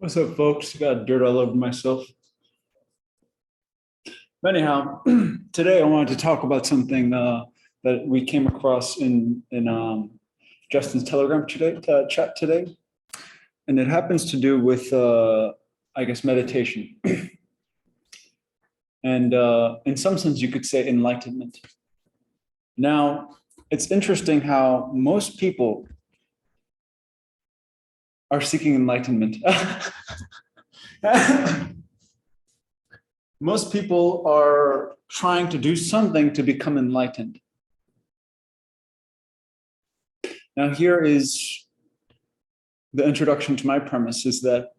What's up, folks? Got dirt all over myself. But anyhow, today I wanted to talk about something that we came across in Justin's Telegram chat today, and it happens to do with I guess meditation, and in some sense you could say enlightenment. Now, it's interesting how most people are seeking enlightenment. Most people are trying to do something to become enlightened. Now, here is the introduction to my premise, is that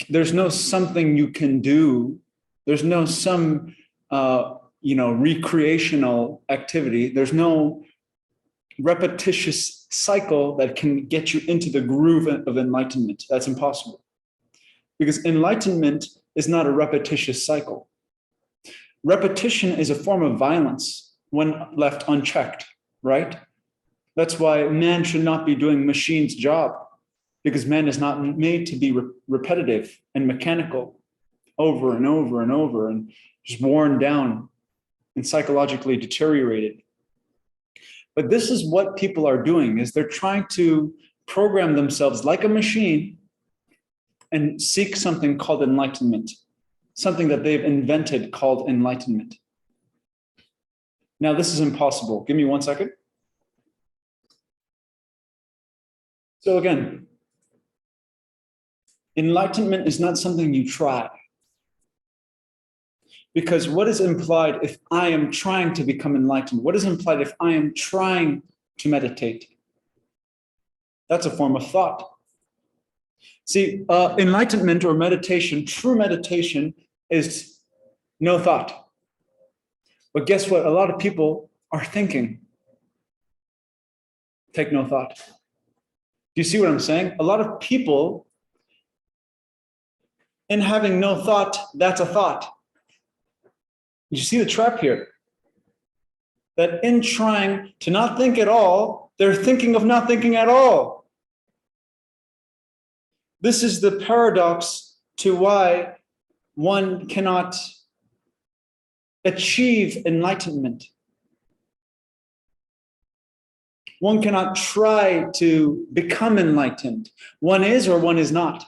there's no something you can do. There's no some, recreational activity. There's no repetitious cycle that can get you into the groove of enlightenment. That's impossible. Because enlightenment is not a repetitious cycle. Repetition is a form of violence when left unchecked, right? That's why man should not be doing machine's job, because man is not made to be repetitive and mechanical over and over and over and just worn down and psychologically deteriorated. But this is what people are doing, is they're trying to program themselves like a machine and seek something called enlightenment, something that they've invented called enlightenment. Now, this is impossible. Give me 1 second. So again, enlightenment is not something you try. Because what is implied if I am trying to become enlightened? What is implied if I am trying to meditate? That's a form of thought. See, enlightenment or meditation, true meditation, is no thought. But guess what? A lot of people are thinking. Take no thought. Do you see what I'm saying? A lot of people, in having no thought, that's a thought. You see the trap here? That in trying to not think at all, they're thinking of not thinking at all. This is the paradox to why one cannot achieve enlightenment. One cannot try to become enlightened. One is or one is not.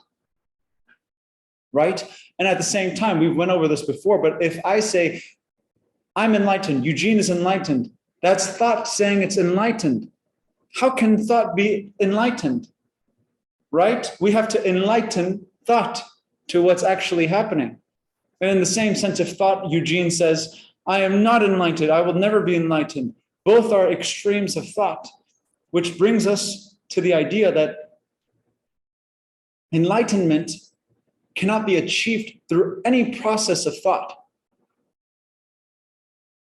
Right? And at the same time, we went over this before, but if I say, I'm enlightened, Eugene is enlightened, that's thought saying it's enlightened. How can thought be enlightened? Right? We have to enlighten thought to what's actually happening. And in the same sense, if thought, Eugene says, I am not enlightened, I will never be enlightened. Both are extremes of thought, which brings us to the idea that enlightenment cannot be achieved through any process of thought,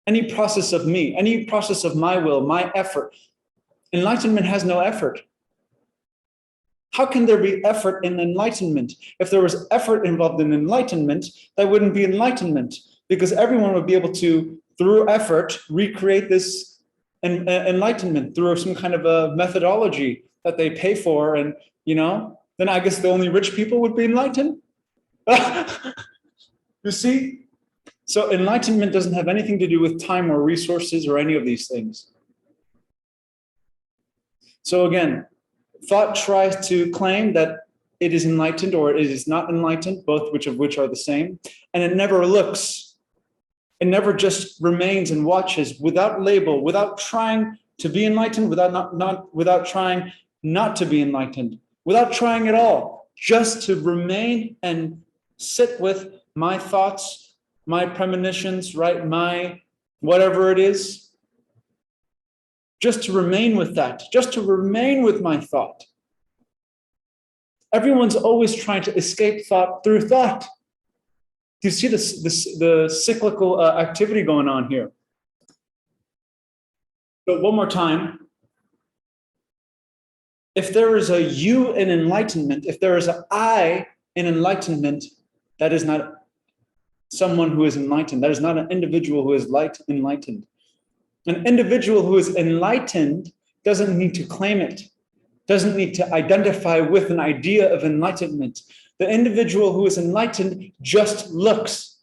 any process of me, any process of my will, my effort. Enlightenment has no effort. How can there be effort in enlightenment? If there was effort involved in enlightenment, that wouldn't be enlightenment, because everyone would be able to, through effort, recreate this enlightenment through some kind of a methodology that they pay for. And, then I guess the only rich people would be enlightened. You see? So enlightenment doesn't have anything to do with time or resources or any of these things. So again, thought tries to claim that it is enlightened or it is not enlightened, both of which are the same, and it never looks. It never just remains and watches without label, without trying to be enlightened, without trying not to be enlightened, without trying at all, just to remain and sit with my thoughts, my premonitions, right? My whatever it is. Just to remain with that, just to remain with my thought. Everyone's always trying to escape thought through thought. Do you see the cyclical activity going on here? But one more time, if there is a you in enlightenment, if there is an I in enlightenment, that is not someone who is enlightened. That is not an individual who is enlightened. An individual who is enlightened doesn't need to claim it. doesn't need to identify with an idea of enlightenment. The individual who is enlightened just looks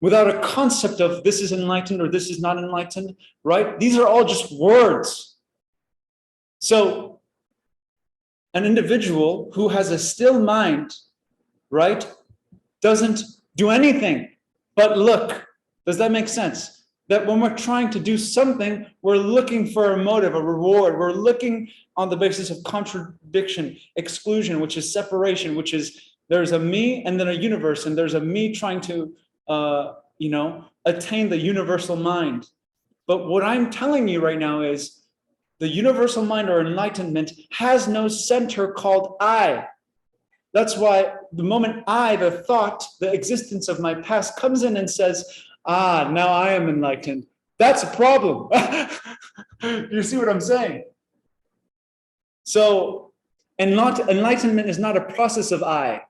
without a concept of this is enlightened or this is not enlightened, right? These are all just words. So an individual who has a still mind, right, doesn't do anything but look. Does that make sense? That when we're trying to do something, we're looking for a motive, a reward. We're looking on the basis of contradiction, exclusion, which is separation, which is there's a me and then a universe, and there's a me trying to, attain the universal mind. But what I'm telling you right now is the universal mind or enlightenment has no center called I. That's why the moment I, the thought, the existence of my past comes in and says, now I am enlightened. That's a problem. You see what I'm saying? So enlightenment is not a process of I.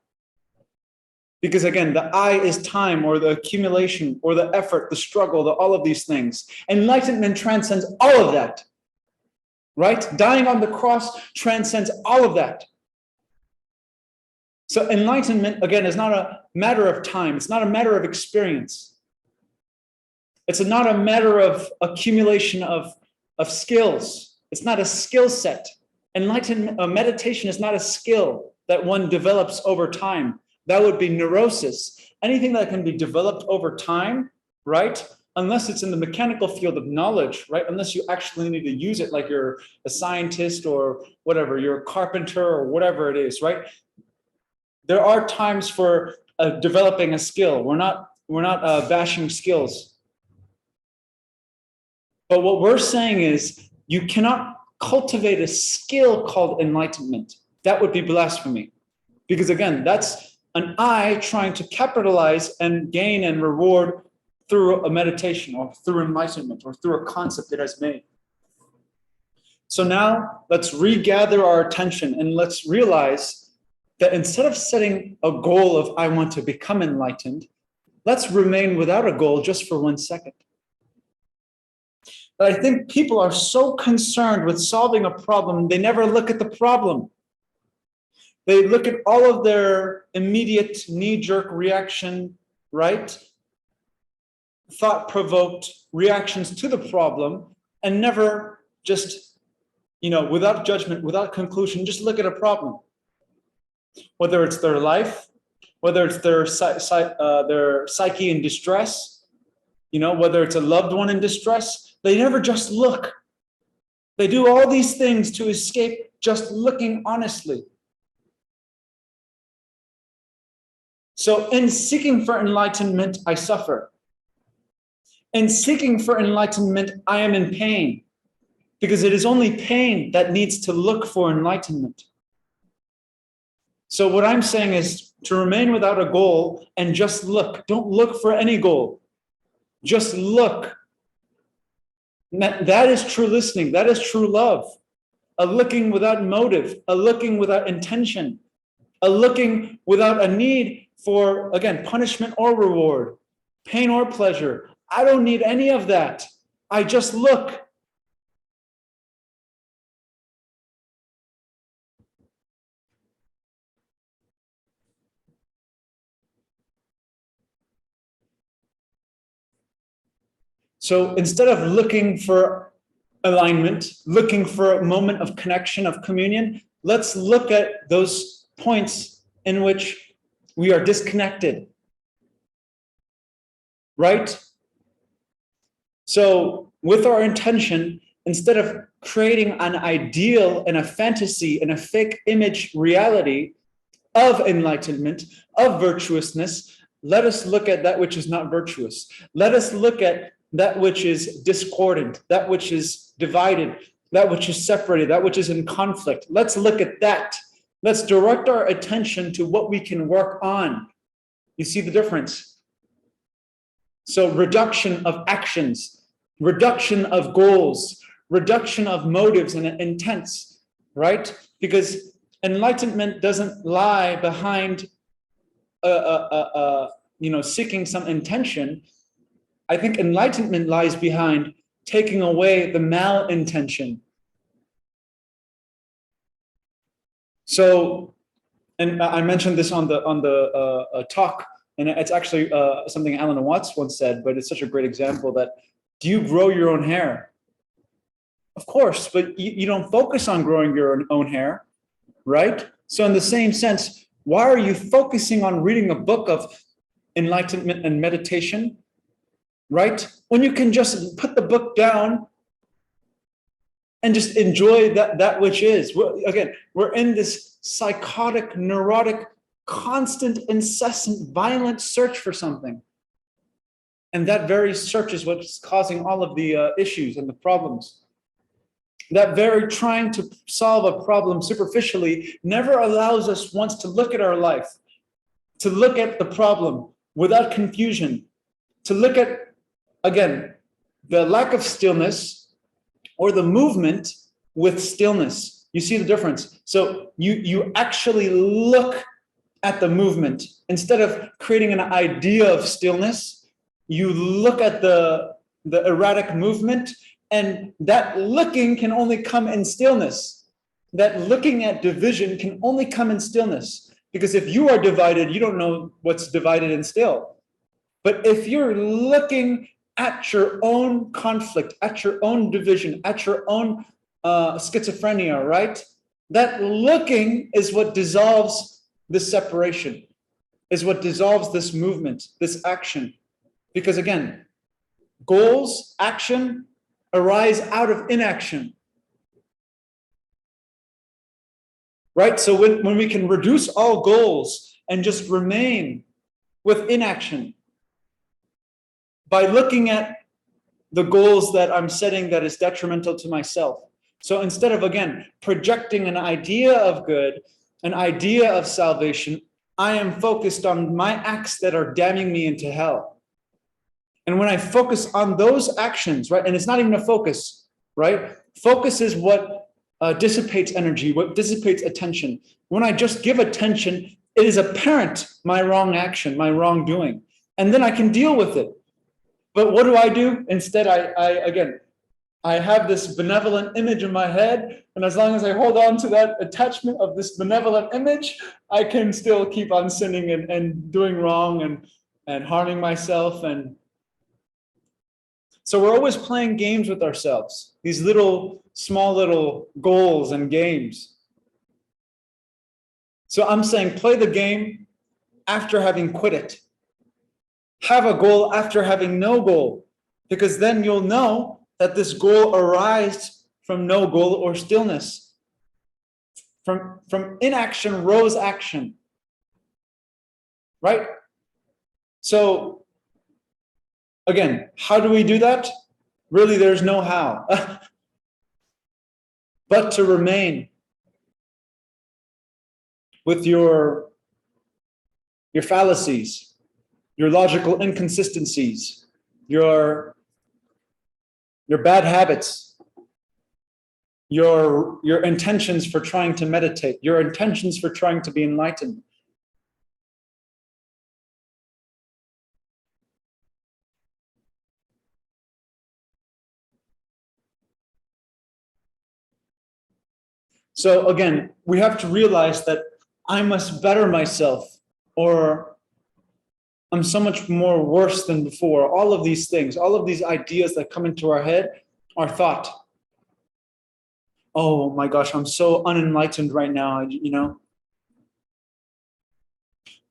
Because again, the I is time or the accumulation or the effort, the struggle, all of these things. Enlightenment transcends all of that. Right? Dying on the cross transcends all of that. So enlightenment, again, is not a matter of time. It's not a matter of experience. It's not a matter of accumulation of skills. It's not a skill set. Enlightenment, meditation is not a skill that one develops over time. That would be neurosis. Anything that can be developed over time, right? Unless it's in the mechanical field of knowledge, right? Unless you actually need to use it, like you're a scientist or whatever, you're a carpenter or whatever it is, right? There are times for developing a skill. We're not bashing skills. But what we're saying is you cannot cultivate a skill called enlightenment. That would be blasphemy. Because again, that's an I trying to capitalize and gain and reward through a meditation or through enlightenment or through a concept it has made. So now let's regather our attention and let's realize that instead of setting a goal of I want to become enlightened, let's remain without a goal just for 1 second. But I think people are so concerned with solving a problem, they never look at the problem. They look at all of their immediate knee-jerk reaction, right? Thought-provoked reactions to the problem and never just, without judgment, without conclusion, just look at a problem. Whether it's their life, whether it's their psyche in distress, whether it's a loved one in distress, they never just look. They do all these things to escape just looking honestly. So in seeking for enlightenment, I suffer. In seeking for enlightenment, I am in pain, because it is only pain that needs to look for enlightenment. So what I'm saying is to remain without a goal and just look. Don't look for any goal. Just look. That is true listening. That is true love. A looking without motive, a looking without intention, a looking without a need for, again, punishment or reward, pain or pleasure. I don't need any of that. I just look. So instead of looking for alignment, looking for a moment of connection, of communion, let's look at those points in which we are disconnected, right? So with our intention, instead of creating an ideal and a fantasy and a fake image reality of enlightenment, of virtuousness, let us look at that which is not virtuous. Let us look at that which is discordant, that which is divided, that which is separated, that which is in conflict. Let's look at that. Let's direct our attention to what we can work on. You see the difference? So reduction of actions, reduction of goals, reduction of motives and intents, right? Because enlightenment doesn't lie behind seeking some intention. I think enlightenment lies behind taking away the malintention. So, and I mentioned this on the talk, and it's actually something Alan Watts once said, but it's such a great example that, do you grow your own hair? Of course, but you don't focus on growing your own hair, right? So in the same sense, why are you focusing on reading a book of enlightenment and meditation, right? When you can just put the book down and just enjoy that which is. We're in this psychotic, neurotic, constant, incessant, violent search for something. And that very search is what's causing all of the issues and the problems. That very trying to solve a problem superficially never allows us once to look at our life, to look at the problem without confusion, to look at, again, the lack of stillness or the movement with stillness. You see the difference? So you actually look at the movement. Instead of creating an idea of stillness, you look at the erratic movement, and that looking can only come in stillness. That looking at division can only come in stillness. Because if you are divided, you don't know what's divided and still. But if you're looking at your own conflict, at your own division, at your own schizophrenia, right? That looking is what dissolves this separation, is what dissolves this movement, this action. Because again, goals, action arise out of inaction. Right? So when we can reduce all goals and just remain with inaction, by looking at the goals that I'm setting that is detrimental to myself. So instead of, again, projecting an idea of good, an idea of salvation, I am focused on my acts that are damning me into hell. And when I focus on those actions, right, and it's not even a focus, right? Focus is what dissipates energy, what dissipates attention. When I just give attention, it is apparent my wrong action, my wrongdoing, and then I can deal with it. But what do? Instead, I have this benevolent image in my head, and as long as I hold on to that attachment of this benevolent image, I can still keep on sinning and doing wrong and harming myself. And so we're always playing games with ourselves, these small little goals and games. So I'm saying, play the game after having quit it. Have a goal after having no goal, because then you'll know that this goal arises from no goal or stillness. From inaction rose action, right? So again, how do we do that? Really, there's no how, but to remain with your fallacies, your logical inconsistencies, your bad habits, your intentions for trying to meditate, your intentions for trying to be enlightened. So again, we have to realize that I must better myself, or I'm so much more worse than before. All of these things, all of these ideas that come into our head are thought. Oh my gosh, I'm so unenlightened right now,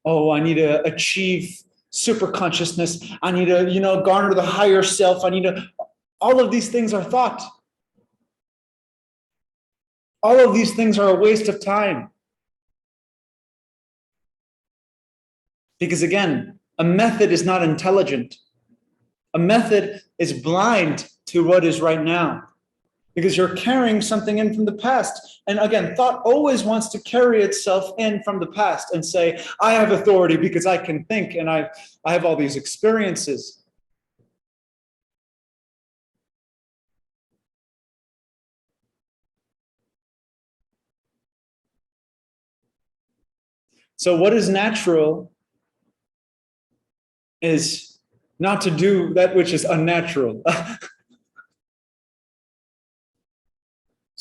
Oh, I need to achieve super consciousness. I need to, garner the higher self. All of these things are thought. All of these things are a waste of time. Because again, a method is not intelligent. A method is blind to what is right now, because you're carrying something in from the past. And again, thought always wants to carry itself in from the past and say, I have authority because I can think and I have all these experiences. So what is natural is not to do that which is unnatural.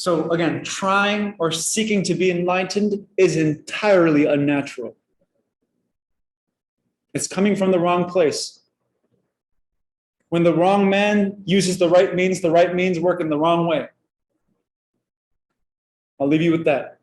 So again, trying or seeking to be enlightened is entirely unnatural. It's coming from the wrong place. When the wrong man uses the right means work in the wrong way. I'll leave you with that.